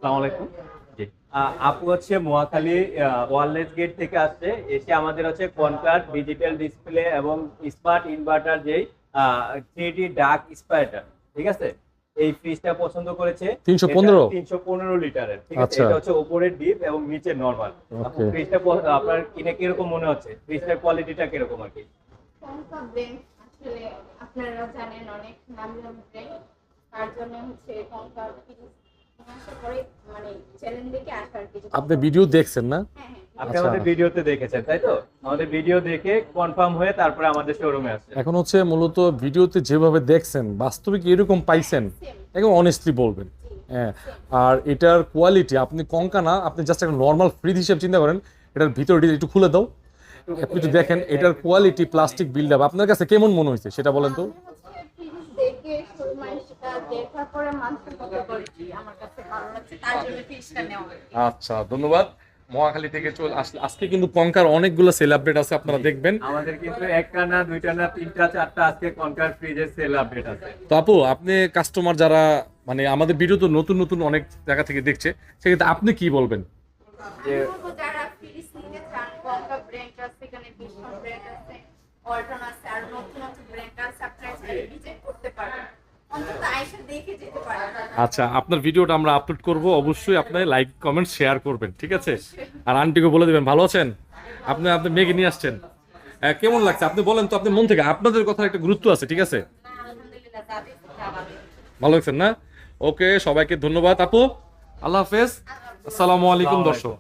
আসসালামু আলাইকুম। জি। আপু হচ্ছে মহাখালী ওয়্যারলেস গেট থেকে আসছে, এসে আমাদের হচ্ছে কনকার ডিজিটাল ডিসপ্লে এবং স্মার্ট ইনভার্টার যেই 3D ডার্ক স্পাইটার, ঠিক আছে, এই ফ্রিজটা পছন্দ করেছে। এটা 315। 315 লিটারের, ঠিক আছে। আচ্ছা। এটা হচ্ছে উপরের ডিপ এবং নিচে নরমাল। আপু ওকে। ফ্রিজটা আপনার কিনে কিরকম মনে হচ্ছে, ফ্রিজটার কোয়ালিটিটা কিরকম আর কি? কনকা ব্র্যান্ড আসলে আপনারা জানেন অনেক নামি দামি ব্র্যান্ড, তার জন্য হচ্ছে কনকা আসার পরে মানে চ্যানেল দেখে আসার কিছু। আপনি ভিডিও দেখছেন না? হ্যাঁ হ্যাঁ আপনি আচ্ছা। আমাদের ভিডিওতে দেখেছেন তাই তো? আমাদের ভিডিও দেখে কনফার্ম হয়ে তারপরে আমাদের শোরুমে আসছে। এখন হচ্ছে মূলত ভিডিওতে যেভাবে দেখছেন বাস্তবে কি এরকম পাইছেন? একদম অনেস্টলি বলবেন। হ্যাঁ। আর এটার কোয়ালিটি আপনি কঙ্কা না, আপনি জাস্ট একটা নর্মাল ফ্রিজ হিসেবে চিন্তা করেন। এটার ভিতরটি একটু খুলে দাও, আপনি একটু দেখেন এটার কোয়ালিটি, প্লাস্টিক বিল্ড আপ আপনার কাছে কেমন মনে হয়েছে সেটা বলেন তো। আমি হচ্ছে ফিনিশ দেখে শোরুমে সেটা দেখার পরে মানুষের মতো করেছি, আমার কাছে ভালো লাগছে তার জন্য ফিনিশটা নেওয়া। আচ্ছা, ধন্যবাদ। মহাখালী থেকে চলে আসলে আজকে কিন্তু কঙ্কার অনেকগুলো সেল আপডেট আছে, আপনারা দেখবেন। আমাদের কিন্তু একটা না, দুইটা না, তিনটা, চারটা আজকে কনকার ফ্রিজের সেল আপডেট আছে। তো আপু, আপনি কাস্টমার যারা মানে আমাদের ভিডিও তো নতুন নতুন অনেক জায়গা থেকে দেখছে, সেক্ষেত্রে আপনি কি বলবেন? যে আমি বলবো যারা ফিনিশ নিতে চান, কনকা ব্র্যান্ড আছে, এখানে ভীষণ ব্র্যান্ড আছে, অল্টন আছে, আর নতুন নতুন ব্র্যান্ড আছে, আপনারা ভিজিট করতে পারেন, অন্তত আয়সা দেখে যেতে পারেন। আচ্ছা, আপনার ভিডিওটা আমরা আপলোড করব, অবশ্যই আপনি লাইক কমেন্ট শেয়ার করবেন, ঠিক আছে? আর আন্টিকে বলে দিবেন ভালো আছেন। আপনি আপনার মেয়েকে নিয়ে আসছেন, কেমন লাগছে আপনি বলেন তো, আপনি মন থেকে, আপনাদের কথা একটা গুরুত্ব আছে, ঠিক আছে? না, আলহামদুলিল্লাহ যাবে যাবে। ভালো লাগছেন না? ওকে, সবাইকে ধন্যবাদ আপু। আল্লাহ হাফেজ। আসসালামু আলাইকুম দর্শক।